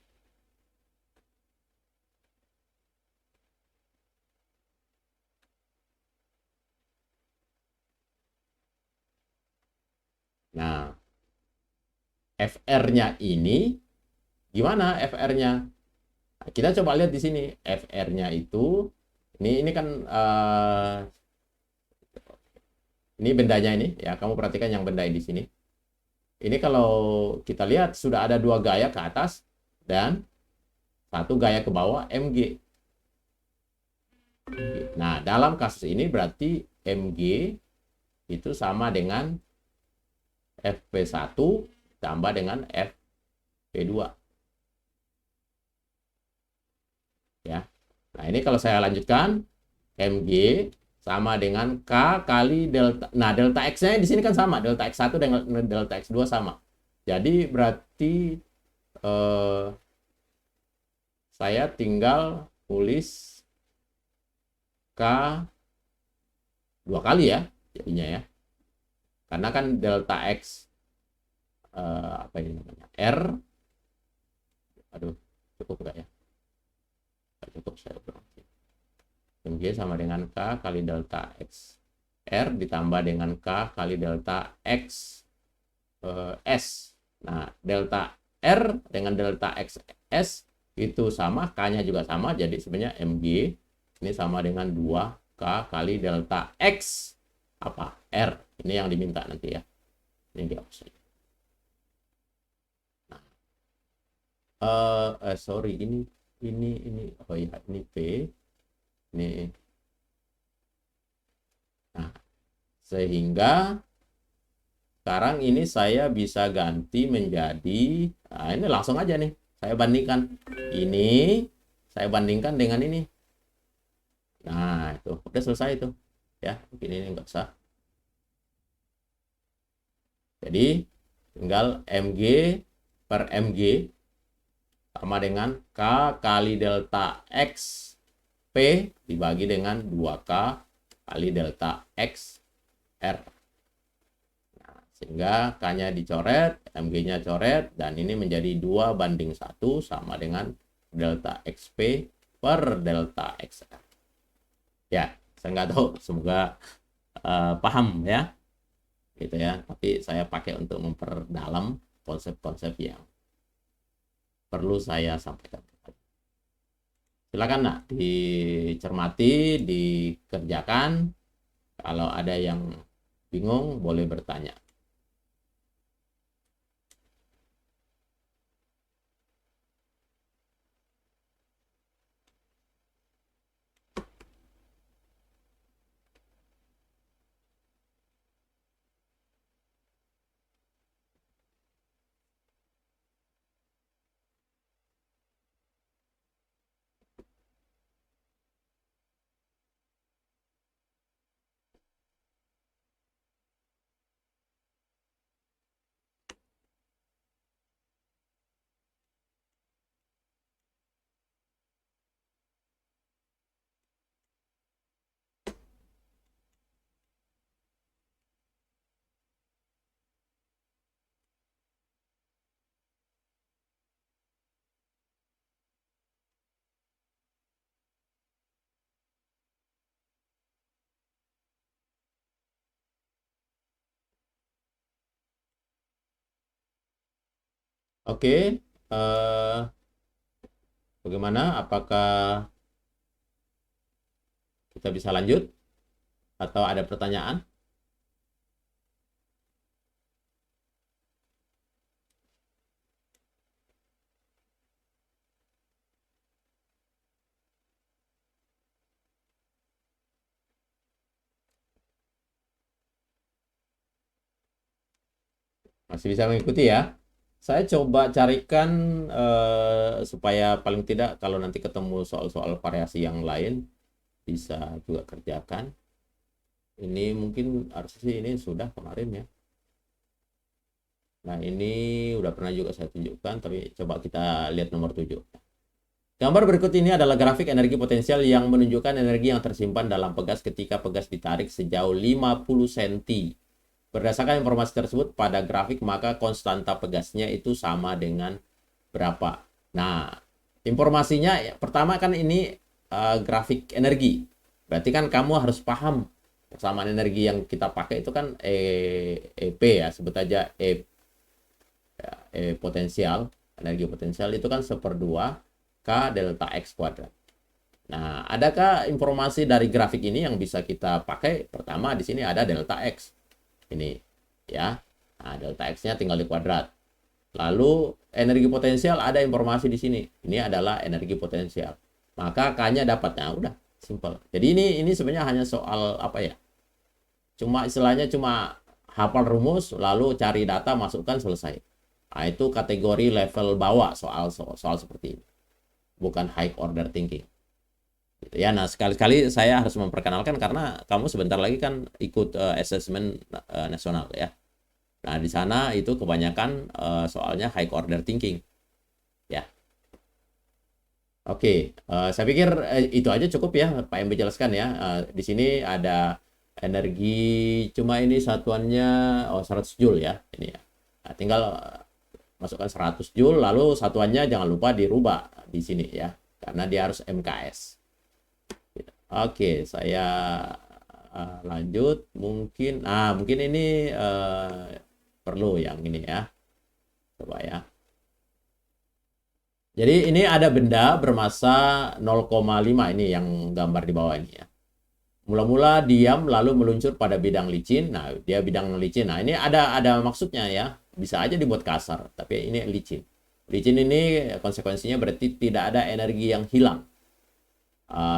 Nah, FR-nya ini gimana FR-nya? Nah, kita coba lihat di sini. FR-nya itu ini kan ini bendanya ini ya, kamu perhatikan yang benda di sini. Ini kalau kita lihat sudah ada dua gaya ke atas dan satu gaya ke bawah MG. Nah, dalam kasus ini berarti MG itu sama dengan FP1 tambah dengan FP2. Ya. Nah, ini kalau saya lanjutkan, MG sama dengan K kali delta. Nah, delta X-nya di sini kan sama. Delta X1 dengan delta X2 sama. Jadi berarti saya tinggal tulis K dua kali ya jadinya ya. Karena kan delta X apa ini namanya? R. Aduh, cukup enggak ya? Nggak cukup saya berarti. MG sama dengan K kali delta X R ditambah dengan K kali delta X S. Nah, delta R dengan delta X S itu sama, K-nya juga sama, jadi sebenarnya MG ini sama dengan 2K kali delta X apa? R. Ini yang diminta nanti ya. Ini dihapus. Nah, sorry, ini oh ya, ini P. Ini. Nah, sehingga sekarang ini saya bisa ganti menjadi, nah ini langsung aja nih, saya bandingkan. Ini, saya bandingkan dengan ini. Nah, itu, udah selesai itu. Ya, mungkin ini nggak usah. Jadi, tinggal MG per MG sama dengan K kali delta X P dibagi dengan 2K kali delta X R. Nah, sehingga K-nya dicoret, MG-nya coret, dan ini menjadi 2:1 sama dengan delta XP per delta XR. Ya, saya nggak tahu, semoga paham ya. Gitu ya, tapi saya pakai untuk memperdalam konsep-konsep yang perlu saya sampaikan. Silakan nak dicermati, dikerjakan. Kalau ada yang bingung boleh bertanya. Oke, bagaimana? Apakah kita bisa lanjut atau ada pertanyaan? Masih bisa mengikuti ya? Saya coba carikan supaya paling tidak kalau nanti ketemu soal-soal variasi yang lain bisa juga kerjakan. Ini mungkin harusnya sih ini sudah kemarin ya. Nah, ini udah pernah juga saya tunjukkan, tapi coba kita lihat nomor 7. Gambar berikut ini adalah grafik energi potensial yang menunjukkan energi yang tersimpan dalam pegas ketika pegas ditarik sejauh 50 cm. Berdasarkan informasi tersebut pada grafik, maka konstanta pegasnya itu sama dengan berapa. Nah, informasinya pertama kan ini grafik energi. Berarti kan kamu harus paham persamaan energi yang kita pakai itu kan EP ya, sebut aja potensial. Energi potensial itu kan 1/2 K delta X kuadrat. Nah, adakah informasi dari grafik ini yang bisa kita pakai? Pertama, di sini ada delta X. Ini ya. Nah, delta X-nya tinggal di kuadrat. Lalu energi potensial ada informasi di sini. Ini adalah energi potensial. Maka K-nya dapat. Nah, udah, simple. Jadi ini sebenarnya hanya soal apa ya? Cuma istilahnya cuma hafal rumus lalu cari data masukkan selesai. Nah, itu kategori level bawah soal seperti ini. Bukan high order thinking. Gitu ya. Nah, sekali-kali saya harus memperkenalkan karena kamu sebentar lagi kan ikut asesmen nasional ya. Nah, di sana itu kebanyakan soalnya high order thinking. Ya. Oke, saya pikir itu aja cukup ya Pak MB jelaskan ya. Di sini ada energi, cuma ini satuannya 100 Joule ya. Ini ya. Nah, tinggal masukkan 100 Joule, lalu satuannya jangan lupa dirubah di sini ya, karena dia harus MKS. Oke, saya lanjut. Mungkin ini perlu yang ini ya. Coba ya. Jadi ini ada benda bermasa 0,5 ini yang gambar di bawah ini ya. Mula-mula diam lalu meluncur pada bidang licin. Nah, dia bidang licin. Nah, ini ada maksudnya ya. Bisa aja dibuat kasar, tapi ini licin. Licin ini konsekuensinya berarti tidak ada energi yang hilang.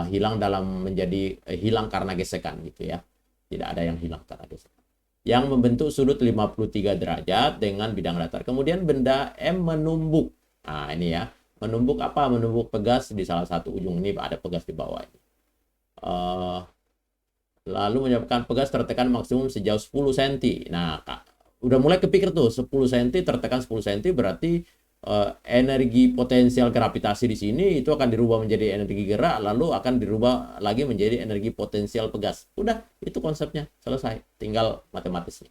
Hilang dalam menjadi hilang karena gesekan gitu ya. Tidak ada yang hilang karena gesekan. Yang membentuk sudut 53 derajat dengan bidang datar. Kemudian benda M menumbuk. Nah, ini ya. Menumbuk apa? Menumbuk pegas di salah satu ujung ini, ada pegas di bawah ini. Lalu menyebabkan pegas tertekan maksimum sejauh 10 cm. Nah, udah mulai kepikir tuh 10 cm tertekan 10 cm berarti energi potensial gravitasi di sini itu akan dirubah menjadi energi gerak, lalu akan dirubah lagi menjadi energi potensial pegas. Udah, itu konsepnya selesai, tinggal matematisnya.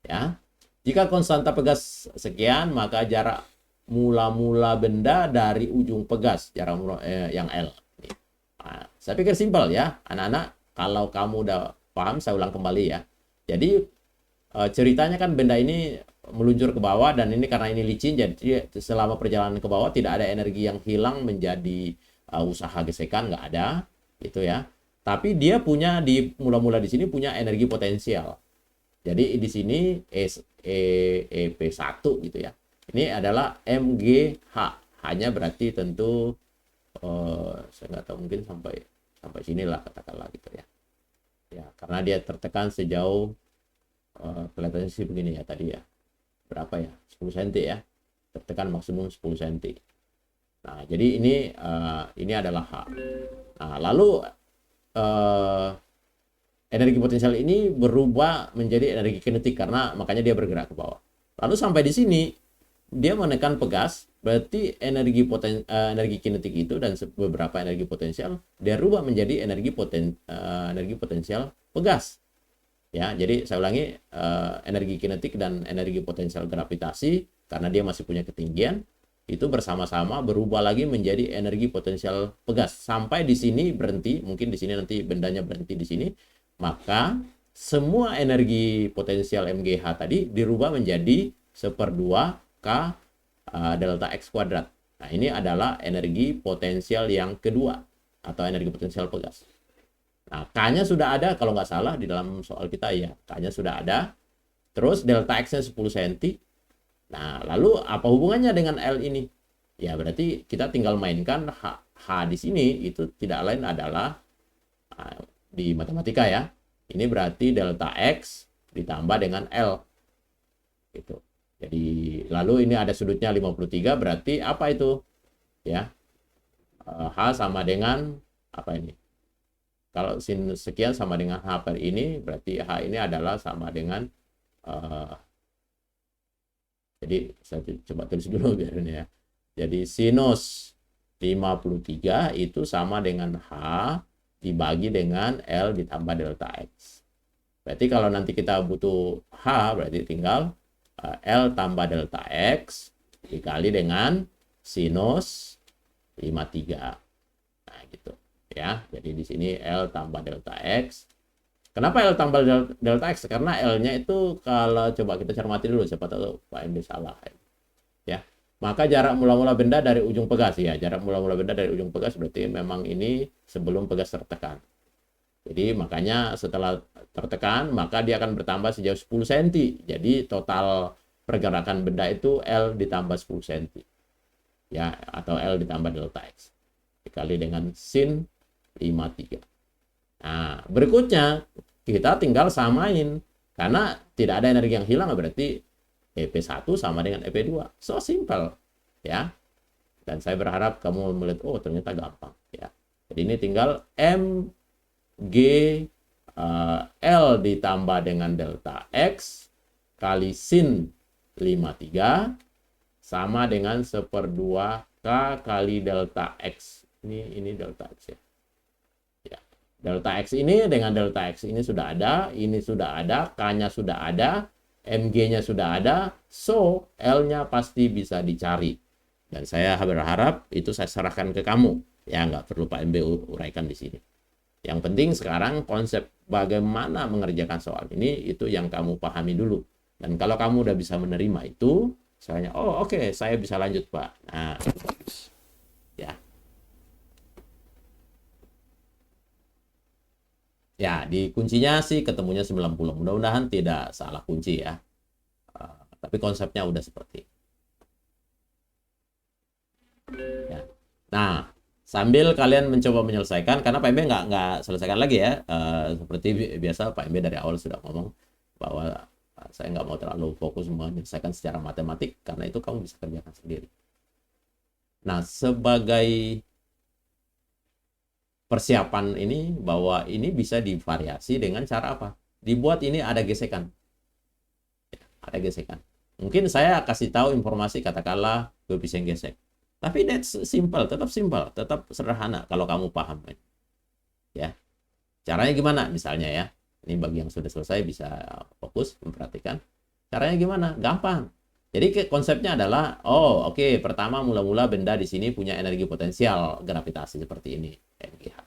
Ya. Jika konstanta pegas sekian, maka jarak mula-mula benda dari ujung pegas, jarak yang L. Nah, saya pikir simpel ya, anak-anak. Kalau kamu udah paham, saya ulang kembali ya. Jadi ceritanya kan benda ini meluncur ke bawah dan ini karena ini licin, jadi selama perjalanan ke bawah tidak ada energi yang hilang menjadi usaha gesekan, nggak ada, gitu ya. Tapi dia punya di mula-mula di sini punya energi potensial. Jadi di sini EP1 gitu ya. Ini adalah MGH. Hanya berarti tentu saya nggak tahu, mungkin sampai sinilah katakanlah gitu ya. Ya, karena dia tertekan sejauh kelihatannya sih begini ya tadi ya. Berapa ya? 10 cm ya. Tertekan maksimum 10 cm. Nah, jadi ini adalah H. Nah, lalu energi potensial ini berubah menjadi energi kinetik karena makanya dia bergerak ke bawah. Lalu sampai di sini dia menekan pegas, berarti energi kinetik itu dan beberapa energi potensial dia rubah menjadi energi potensial pegas. Ya, jadi saya ulangi, energi kinetik dan energi potensial gravitasi karena dia masih punya ketinggian itu bersama-sama berubah lagi menjadi energi potensial pegas. Sampai di sini berhenti, mungkin di sini nanti bendanya berhenti di sini, maka semua energi potensial MGH tadi dirubah menjadi 1/2 K delta X kuadrat. Nah, ini adalah energi potensial yang kedua atau energi potensial pegas. Nah, K-nya sudah ada kalau nggak salah di dalam soal kita ya. K-nya sudah ada. Terus delta X-nya 10 cm. Nah, lalu apa hubungannya dengan L ini? Ya, berarti kita tinggal mainkan H di sini itu tidak lain adalah di matematika ya. Ini berarti delta X ditambah dengan L. Gitu. Jadi lalu ini ada sudutnya 53, berarti apa itu? Ya. H sama dengan apa ini? Kalau sin sekian sama dengan H per ini, berarti H ini adalah sama dengan jadi saya coba tulis dulu biar ini ya. Jadi sinus 53 itu sama dengan H dibagi dengan L ditambah delta X. Berarti kalau nanti kita butuh H, berarti tinggal L tambah delta X dikali dengan sinus 53. Nah, gitu ya. Jadi di sini L tambah delta X. Kenapa L tambah delta X? Karena L-nya itu kalau coba kita cermati dulu, siapa tahu Pak MD salah. Ya. Maka jarak mula-mula benda dari ujung pegas ya. Jarak mula-mula benda dari ujung pegas berarti memang ini sebelum pegas tertekan. Jadi makanya setelah tertekan maka dia akan bertambah sejauh 10 cm. Jadi total pergerakan benda itu L ditambah 10 cm. Ya, atau L ditambah delta X. Dikali dengan sin 53. Nah, berikutnya kita tinggal samain. Karena tidak ada energi yang hilang berarti EP1 sama dengan EP2. So simple. Ya. Dan saya berharap kamu melihat, oh ternyata gampang. Ya. Jadi ini tinggal G L ditambah dengan delta X kali sin 53 sama dengan 1/2 K kali delta X. Ini delta X ya. Ya. Delta X ini dengan delta X ini sudah ada, ini sudah ada, K-nya sudah ada, MG-nya sudah ada, so L-nya pasti bisa dicari. Dan saya berharap itu saya serahkan ke kamu. Ya, nggak perlu Pak MB uraikan di sini. Yang penting sekarang konsep bagaimana mengerjakan soal ini itu yang kamu pahami dulu. Dan kalau kamu udah bisa menerima itu, misalnya, oh oke, saya bisa lanjut Pak. Nah, ya. Ya, di kuncinya sih ketemunya 90. Mudah-mudahan tidak salah kunci ya. Tapi konsepnya udah seperti. Ya. Nah, sambil kalian mencoba menyelesaikan, karena Pak MB nggak selesaikan lagi ya. Seperti biasa Pak MB dari awal sudah ngomong bahwa saya nggak mau terlalu fokus menyelesaikan secara matematik, karena itu kamu bisa kerjakan sendiri. Nah, sebagai persiapan ini, bahwa ini bisa divariasi dengan cara apa? Dibuat ini ada gesekan. Ya, ada gesekan. Mungkin saya kasih tahu informasi, katakanlah koefisien gesek. Tapi that's simple, tetap sederhana kalau kamu paham. Ya. Caranya gimana? Misalnya ya, ini bagi yang sudah selesai bisa fokus memperhatikan. Caranya gimana? Gampang. Jadi konsepnya adalah, oh oke, pertama mula-mula benda di sini punya energi potensial gravitasi seperti ini, MGH.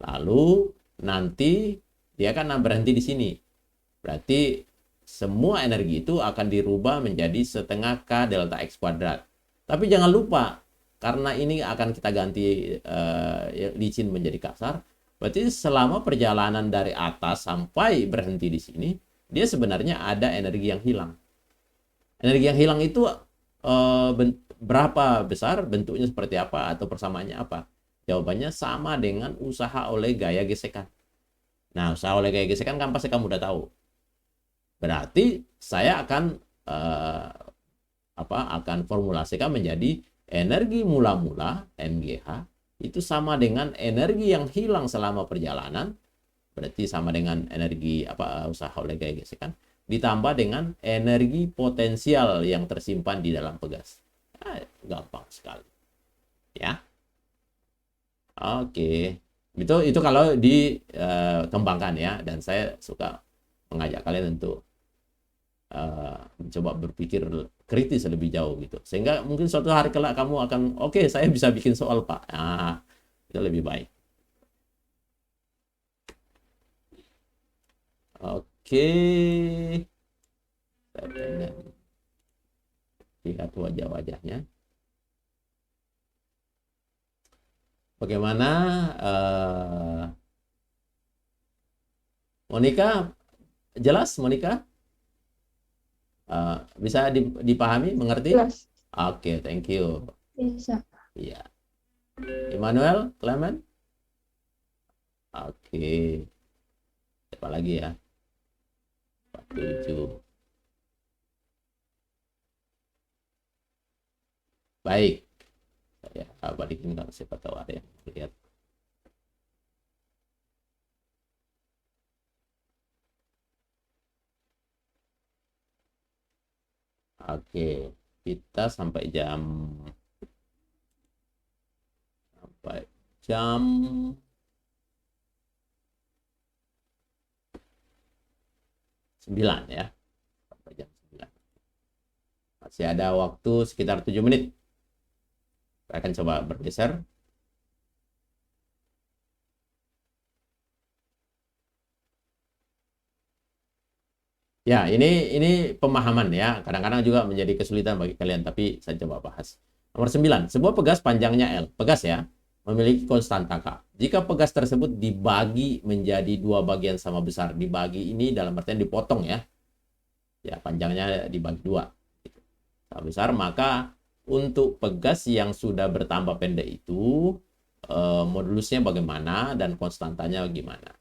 Lalu nanti dia kan berhenti di sini. Berarti semua energi itu akan dirubah menjadi 1/2 K delta X kuadrat. Tapi jangan lupa, karena ini akan kita ganti licin menjadi kasar, berarti selama perjalanan dari atas sampai berhenti di sini, dia sebenarnya ada energi yang hilang. Energi yang hilang itu berapa besar, bentuknya seperti apa, atau persamaannya apa? Jawabannya sama dengan usaha oleh gaya gesekan. Nah, usaha oleh gaya gesekan kan pasti kamu udah tahu. Berarti saya akan akan formulasikan menjadi energi mula-mula MGH itu sama dengan energi yang hilang selama perjalanan, berarti sama dengan energi usaha oleh gaya gesekan ditambah dengan energi potensial yang tersimpan di dalam pegas. Gampang sekali. Ya. Oke. Itu kalau dikembangkan ya, dan saya suka mengajak kalian untuk mencoba berpikir kritis lebih jauh gitu, sehingga mungkin suatu hari kelak kamu akan oke, saya bisa bikin soal Pak. Nah, itu lebih baik. Oke. lihat wajah-wajahnya. Bagaimana Monica? Jelas, Monica? Bisa dipahami, mengerti? Jelas. Oke, thank you. Bisa. Iya. Immanuel, Clement? Oke. Siapa lagi ya? 47. Baik. Saya balikin kalau siapa tahu ada yang lihat. Oke, kita sampai jam 9 ya. Sampai jam 9. Masih ada waktu sekitar 7 menit. Saya akan coba bergeser. Ya, ini pemahaman ya. Kadang-kadang juga menjadi kesulitan bagi kalian, tapi saya coba bahas. Nomor 9, sebuah pegas panjangnya L. Pegas ya, memiliki konstanta K. Jika pegas tersebut dibagi menjadi dua bagian sama besar, dibagi ini dalam artian dipotong ya. Ya, panjangnya dibagi dua. Sama besar, maka untuk pegas yang sudah bertambah pendek itu, modulusnya bagaimana dan konstantanya gimana.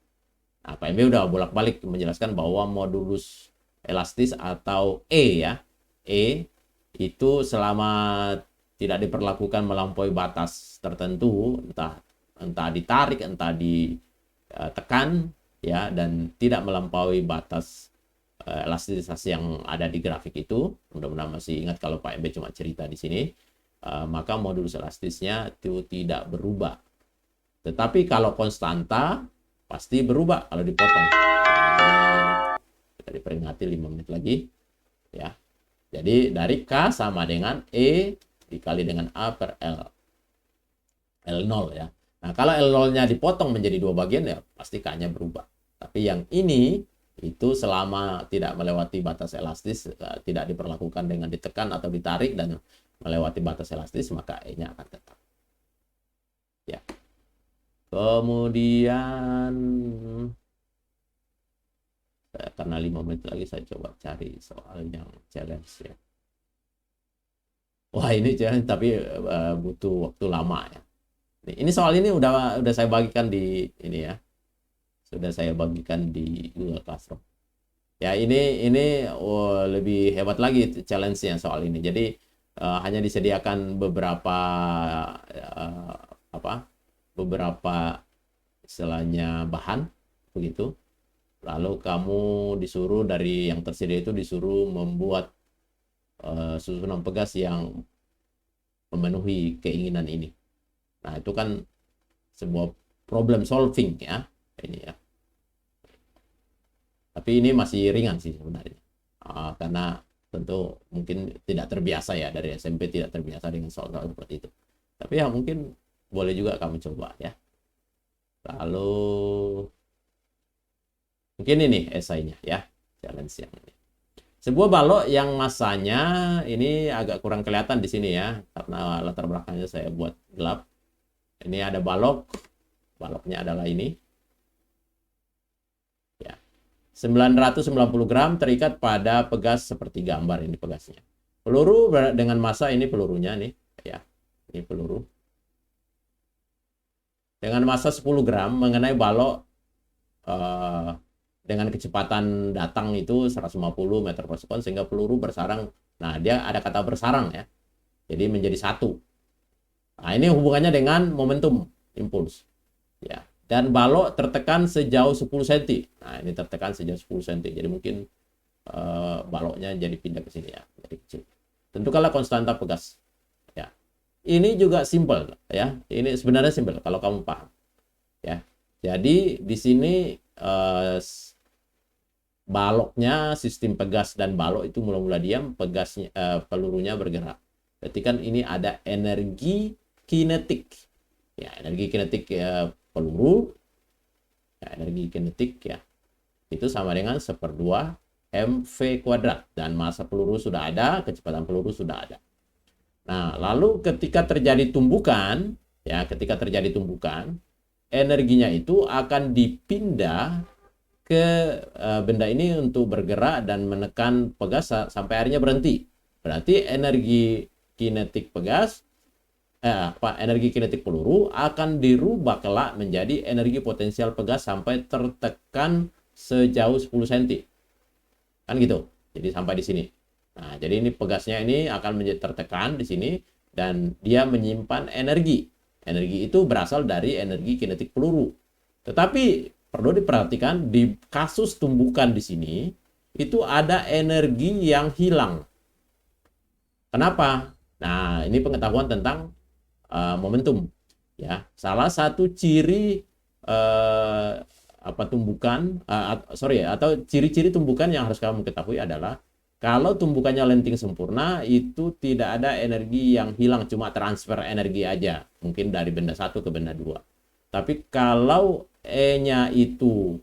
Nah, Pak MB udah bolak-balik menjelaskan bahwa modulus elastis atau E ya, E itu selama tidak diperlakukan melampaui batas tertentu, entah ditarik, entah ditekan ya, dan tidak melampaui batas elastisitas yang ada di grafik itu. Mudah-mudahan masih ingat kalau Pak MB cuma cerita di sini, maka modulus elastisnya itu tidak berubah. Tetapi kalau konstanta pasti berubah kalau dipotong. Kita diperingati 5 menit lagi ya. Jadi dari K sama dengan E dikali dengan A per L. L0 ya. Nah, kalau L0-nya dipotong menjadi dua bagian ya pasti K-nya berubah. Tapi yang ini itu selama tidak melewati batas elastis, tidak diperlakukan dengan ditekan atau ditarik dan melewati batas elastis, maka E-nya akan tetap. Ya. Kemudian karena 5 menit lagi saya coba cari soal yang challenge ya. Wah, ini challenge tapi butuh waktu lama ya. Ini soal ini udah saya bagikan di ini ya. Sudah saya bagikan di Google Classroom. Ya, ini lebih hebat lagi challenge-nya soal ini. Jadi hanya disediakan beberapa beberapa istilahnya bahan begitu. Lalu kamu disuruh dari yang tersedia itu disuruh membuat susunan pegas yang memenuhi keinginan ini. Nah, itu kan sebuah problem solving ya, ini ya. Tapi ini masih ringan sih sebenarnya. Karena tentu mungkin tidak terbiasa ya, dari SMP tidak terbiasa dengan soal-soal seperti itu. Tapi ya mungkin boleh juga kamu coba ya. Lalu mungkin ini esainya ya, challenge yang ini. Sebuah balok yang masanya ini agak kurang kelihatan di sini ya, karena latar belakangnya saya buat gelap. Ini ada baloknya adalah ini. Ya. 990 gram terikat pada pegas seperti gambar ini pegasnya. Peluru dengan massa ini pelurunya nih ya. Ini peluru. Dengan massa 10 gram mengenai balok dengan kecepatan datang itu 150 meter per sekon sehingga peluru bersarang. Nah, dia ada kata bersarang ya. Jadi menjadi satu. Nah, ini hubungannya dengan momentum impuls. Ya. Dan balok tertekan sejauh 10 cm. Nah, ini tertekan sejauh 10 cm. Jadi mungkin baloknya jadi pindah ke sini ya, jadi kecil. Tentukanlah konstanta pegas. Ya. Ini juga simple ya. Ini sebenarnya simple kalau kamu paham. Ya. Jadi di sini baloknya sistem pegas dan balok itu mula-mula diam, pegasnya pelurunya bergerak. Berarti kan ini ada energi kinetik. Ya, energi kinetik peluru. Ya, energi kinetik ya. Itu sama dengan 1/2 mv kuadrat, dan massa peluru sudah ada, kecepatan peluru sudah ada. Nah, lalu ketika terjadi tumbukan, ya, ketika terjadi tumbukan, energinya itu akan dipindah ke benda ini untuk bergerak dan menekan pegas sampai akhirnya berhenti. Berarti energi kinetik pegas, energi kinetik peluru akan dirubah kelak menjadi energi potensial pegas sampai tertekan sejauh 10 cm. Kan gitu. Jadi sampai di sini. Nah, jadi ini pegasnya ini akan menjadi tertekan di sini dan dia menyimpan energi. Energi itu berasal dari energi kinetik peluru. Tetapi perlu diperhatikan di kasus tumbukan di sini itu ada energi yang hilang. Kenapa? Nah, ini pengetahuan tentang momentum. Ya, salah satu ciri atau ciri-ciri tumbukan yang harus kamu ketahui adalah kalau tumbukannya lenting sempurna itu tidak ada energi yang hilang, cuma transfer energi aja, mungkin dari benda satu ke benda dua. Tapi kalau E-nya itu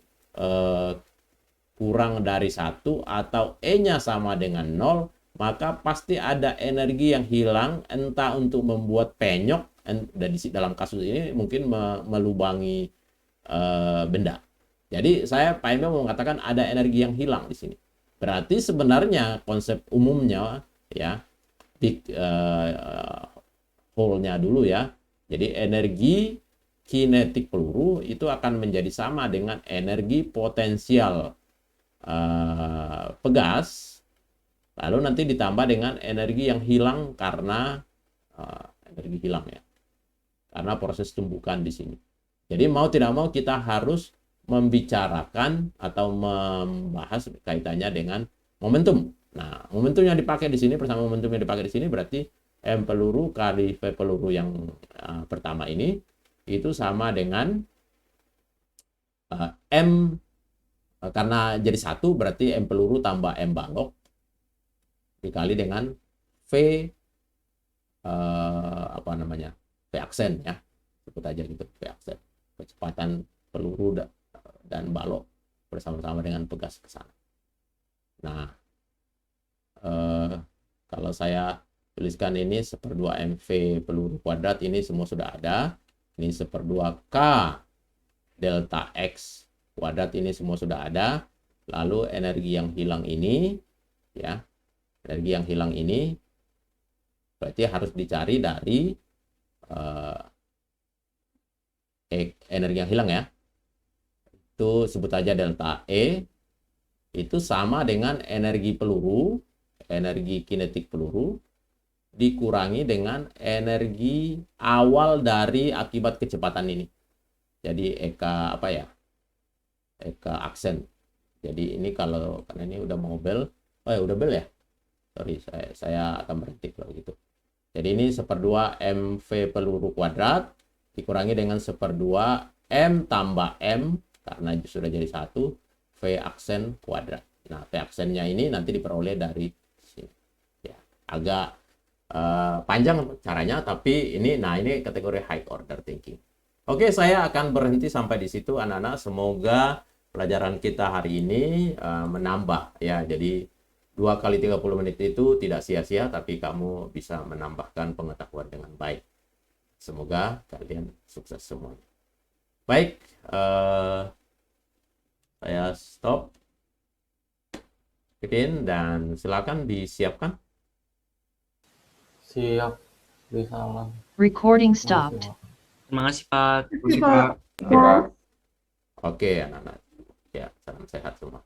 kurang dari 1 atau E-nya sama dengan 0, maka pasti ada energi yang hilang, entah untuk membuat penyok, dan dalam kasus ini mungkin melubangi benda. Jadi Pak Emil mau mengatakan ada energi yang hilang di sini. Berarti sebenarnya konsep umumnya ya, big hole-nya dulu ya. Jadi energi kinetik peluru itu akan menjadi sama dengan energi potensial pegas, lalu nanti ditambah dengan energi yang hilang karena energi hilang ya, karena proses tumbukan di sini. Jadi mau tidak mau kita harus membicarakan atau membahas kaitannya dengan momentum. Nah, momentum yang dipakai di sini bersama momentum yang dipakai di sini berarti M peluru kali V peluru yang pertama ini itu sama dengan M, karena jadi satu berarti M peluru tambah M balok dikali dengan V V aksen ya, sebut aja gitu, V aksen, kecepatan peluru dan balok bersama-sama dengan pegas ke sana. Nah, kalau saya tuliskan ini 1/2 MV peluru kuadrat, ini semua sudah ada. Ini 1/2 K delta X kuadrat, ini semua sudah ada. Lalu energi yang hilang ini ya, energi yang hilang ini berarti harus dicari dari energi yang hilang ya. Itu sebut aja delta E, itu sama dengan energi peluru, energi kinetik peluru dikurangi dengan energi awal dari akibat kecepatan ini. Jadi Eka aksen. Jadi ini karena ini udah mau bel, udah bel ya. Sorry, saya akan berhenti kalau gitu. Jadi ini 1/2 MV peluru kuadrat dikurangi dengan 1/2 M tambah M karena sudah jadi 1 V aksen kuadrat. Nah, V aksennya ini nanti diperoleh dari sini. Ya, agak panjang caranya, tapi ini kategori high order thinking. Oke, saya akan berhenti sampai di situ anak-anak. Semoga pelajaran kita hari ini menambah ya. Jadi 2 kali 30 menit itu tidak sia-sia, tapi kamu bisa menambahkan pengetahuan dengan baik. Semoga kalian sukses semua. Baik, saya stop dan silakan disiapkan. Siap, salam. Recording stopped. Terima kasih Pak. Terima kasih, Pak. Oke anak-anak, ya salam sehat semua.